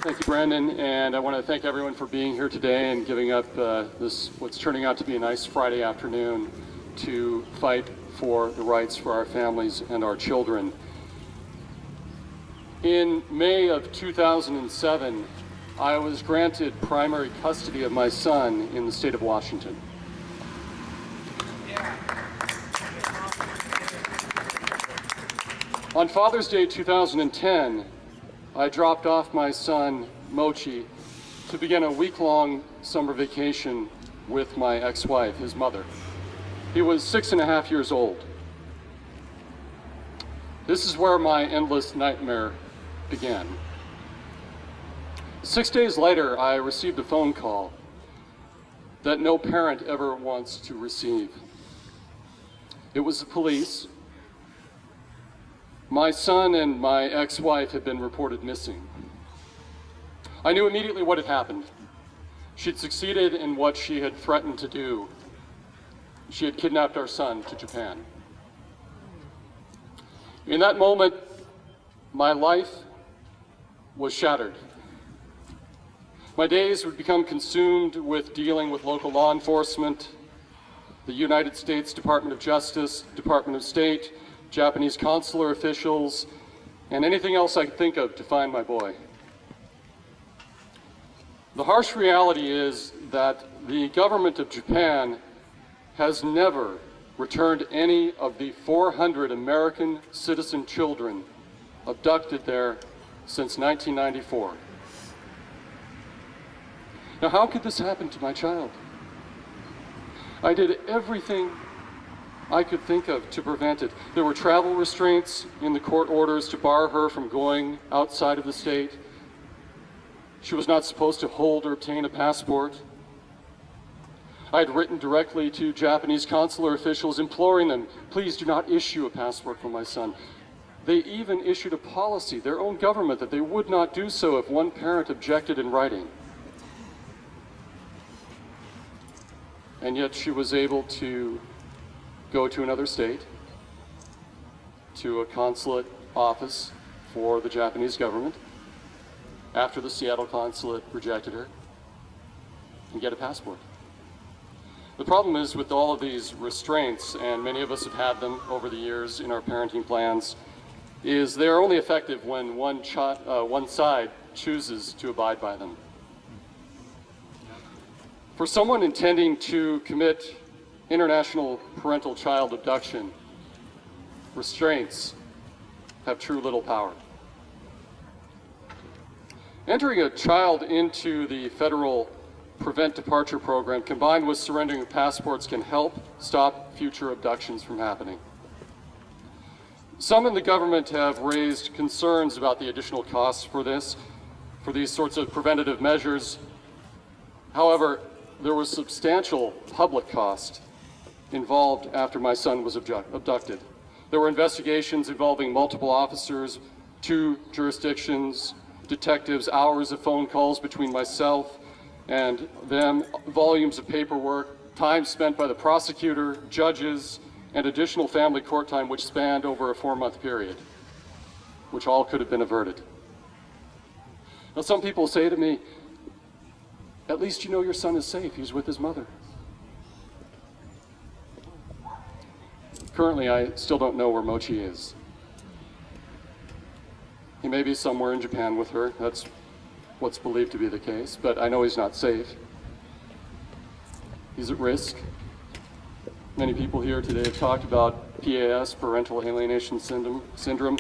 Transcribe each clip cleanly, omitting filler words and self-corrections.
Thank you, Brandon, and I want to thank everyone for being here today and giving up this, what's turning out to be a nice Friday afternoon, to fight for the rights for our families and our children. In May of 2007, I was granted primary custody of my son in the state of Washington. On Father's Day 2010, I dropped off my son, Mochi, to begin a week-long summer vacation with my ex-wife, his mother. He was 6.5 years old. This is where my endless nightmare began. 6 days later, I received a phone call that no parent ever wants to receive. It was the police. My son and my ex-wife had been reported missing. I knew immediately what had happened. She'd succeeded in what she had threatened to do. She had kidnapped our son to Japan. In that moment, my life was shattered. My days would become consumed with dealing with local law enforcement, the United States Department of Justice, Department of State, Japanese consular officials, and anything else I could think of to find my boy. The harsh reality is that the government of Japan has never returned any of the 400 American citizen children abducted there since 1994. Now, how could this happen to my child? I did everything I could think of to prevent it. There were travel restraints in the court orders to bar her from going outside of the state. She was not supposed to hold or obtain a passport. I had written directly to Japanese consular officials imploring them, please do not issue a passport for my son. They even issued a policy, their own government, that they would not do so if one parent objected in writing. And yet she was able to go to another state, to a consulate office for the Japanese government, after the Seattle consulate rejected her, and get a passport. The problem is with all of these restraints, and many of us have had them over the years in our parenting plans, is they're only effective when one side chooses to abide by them. For someone intending to commit international parental child abduction, restraints have true little power. Entering a child into the federal Prevent Departure program combined with surrendering passports can help stop future abductions from happening. Some in the government have raised concerns about the additional costs for these sorts of preventative measures. However, there was substantial public cost involved after my son was abducted. There were investigations involving multiple officers, 2 jurisdictions, detectives, hours of phone calls between myself and them, volumes of paperwork, time spent by the prosecutor, judges, and additional family court time which spanned over a 4-month period, which all could have been averted. Now, some people say to me, at least you know your son is safe, he's with his mother. Currently, I still don't know where Mochi is. He may be somewhere in Japan with her, that's what's believed to be the case, but I know he's not safe. He's at risk. Many people here today have talked about PAS, Parental Alienation Syndrome.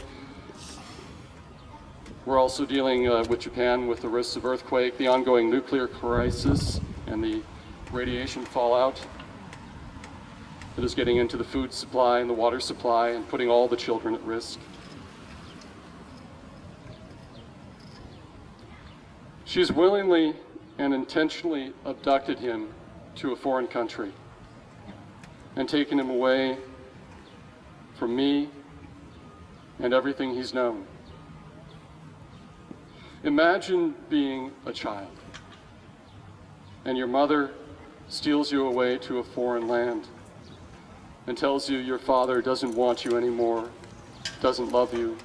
We're also dealing with Japan with the risks of earthquake, the ongoing nuclear crisis, and the radiation fallout that is getting into the food supply and the water supply and putting all the children at risk. She's willingly and intentionally abducted him to a foreign country and taken him away from me and everything he's known. Imagine being a child and your mother steals you away to a foreign land and tells you your father doesn't want you anymore, doesn't love you,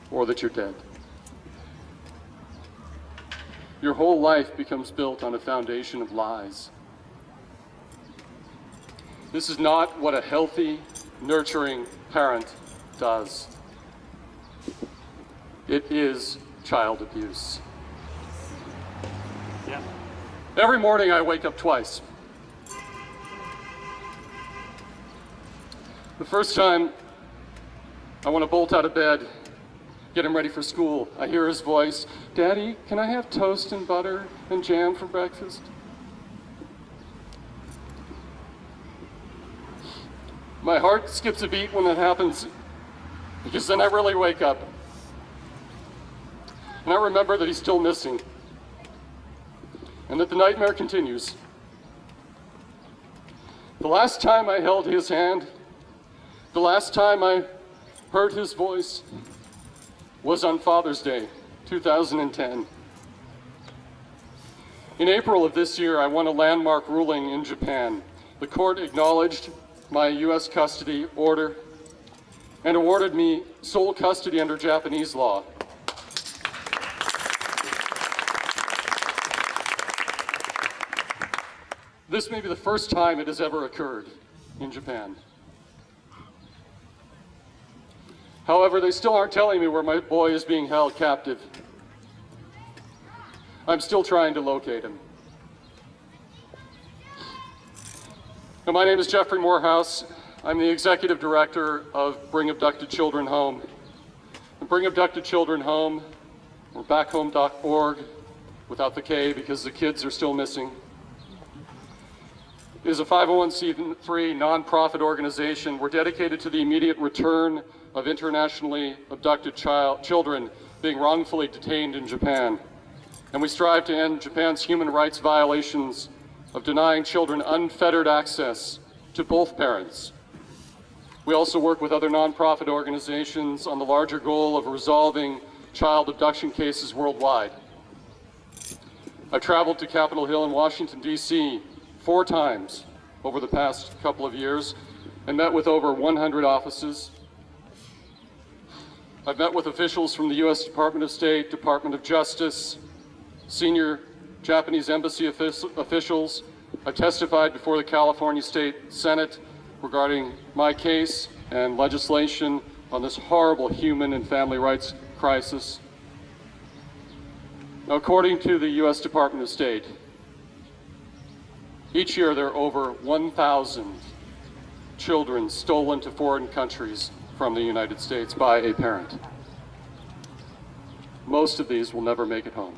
or that you're dead. your whole life becomes built on a foundation of lies. This is not what a healthy, nurturing parent does. It is child abuse. Yeah. Every morning I wake up twice. The first time, I want to bolt out of bed, get him ready for school. I hear his voice, "Daddy, can I have toast and butter and jam for breakfast?" My heart skips a beat when that happens, because then I really wake up. And I remember that he's still missing, and that the nightmare continues. The last time I held his hand, the last time I heard his voice was on Father's Day, 2010. In April of this year, I won a landmark ruling in Japan. The court acknowledged my U.S. custody order and awarded me sole custody under Japanese law. This may be the first time it has ever occurred in Japan. However, they still aren't telling me where my boy is being held captive. I'm still trying to locate him. Now, my name is Jeffery Morehouse. I'm the executive director of Bring Abducted Children Home. And Bring Abducted Children Home, or bachome.org, without the K because the kids are still missing, is a 501c3 nonprofit organization. We're dedicated to the immediate return of internationally abducted children being wrongfully detained in Japan. And we strive to end Japan's human rights violations of denying children unfettered access to both parents. We also work with other nonprofit organizations on the larger goal of resolving child abduction cases worldwide. I've traveled to Capitol Hill in Washington, D.C. 4 times over the past couple of years and met with over 100 offices. I've met with officials from the U.S. Department of State, Department of Justice, senior Japanese embassy officials. I testified before the California State Senate regarding my case and legislation on this horrible human and family rights crisis. Now, according to the U.S. Department of State, each year there are over 1,000 children stolen to foreign countries from the United States by a parent. Most of these will never make it home.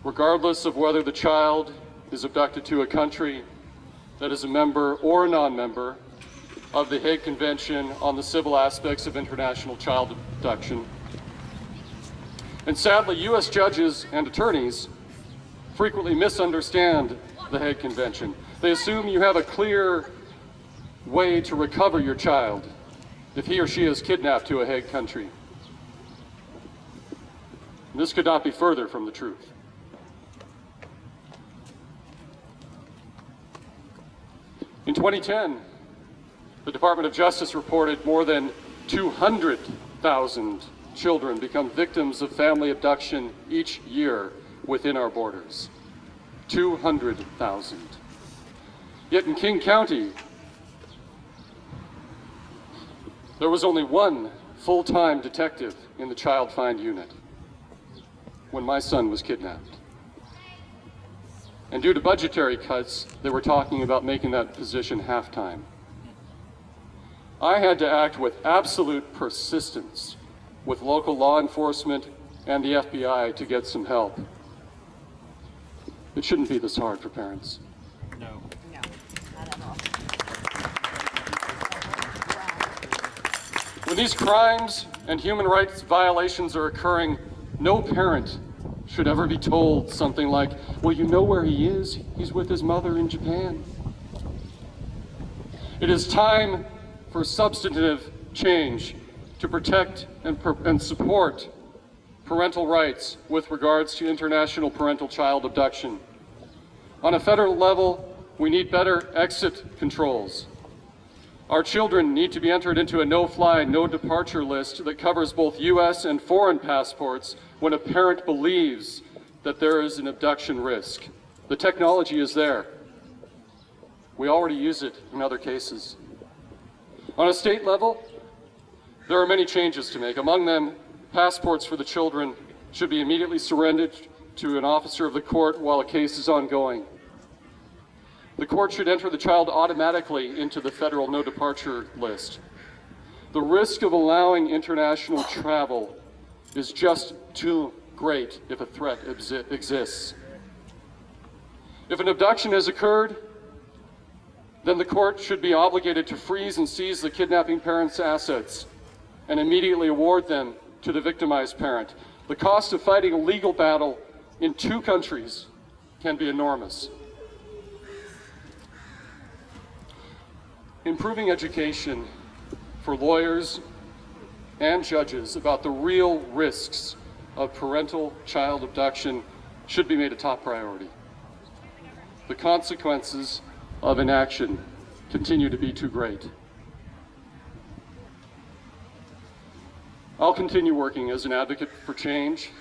Regardless of whether the child is abducted to a country that is a member or a non-member of the Hague Convention on the Civil Aspects of International Child Abduction. And sadly, U.S. judges and attorneys frequently misunderstand the Hague Convention. They assume you have a clear way to recover your child if he or she is kidnapped to a Hague country. And this could not be further from the truth. In 2010, the Department of Justice reported more than 200,000 children become victims of family abduction each year within our borders. 200,000. Yet in King County, there was only one full-time detective in the Child Find Unit when my son was kidnapped. And due to budgetary cuts, they were talking about making that position half-time. I had to act with absolute persistence with local law enforcement and the FBI to get some help. It shouldn't be this hard for parents. No. No, not at all. When these crimes and human rights violations are occurring, no parent should ever be told something like, well, you know where he is. He's with his mother in Japan. It is time for substantive change to protect and support parental rights with regards to international parental child abduction. On a federal level, we need better exit controls. Our children need to be entered into a no-fly, no-departure list that covers both U.S. and foreign passports when a parent believes that there is an abduction risk. The technology is there. We already use it in other cases. On a state level, there are many changes to make. Among them, passports for the children should be immediately surrendered to an officer of the court while a case is ongoing. The court should enter the child automatically into the federal no departure list. The risk of allowing international travel is just too great if a threat exists. If an abduction has occurred, then the court should be obligated to freeze and seize the kidnapping parent's assets and immediately award them to the victimized parent. The cost of fighting a legal battle in 2 countries can be enormous. Improving education for lawyers and judges about the real risks of parental child abduction should be made a top priority. The consequences of inaction continue to be too great. I'll continue working as an advocate for change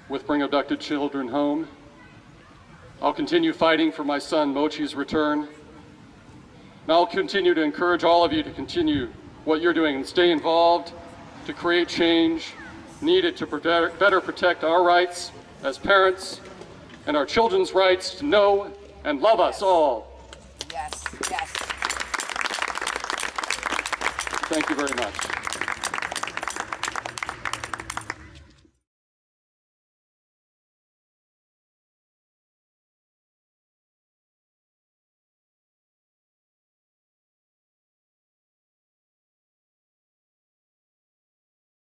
with Bring Abducted Children Home. I'll continue fighting for my son Mochi's return. And I'll continue to encourage all of you to continue what you're doing and stay involved to create change needed to better protect our rights as parents and our children's rights to know and love us all. Yes, yes. Thank you very much.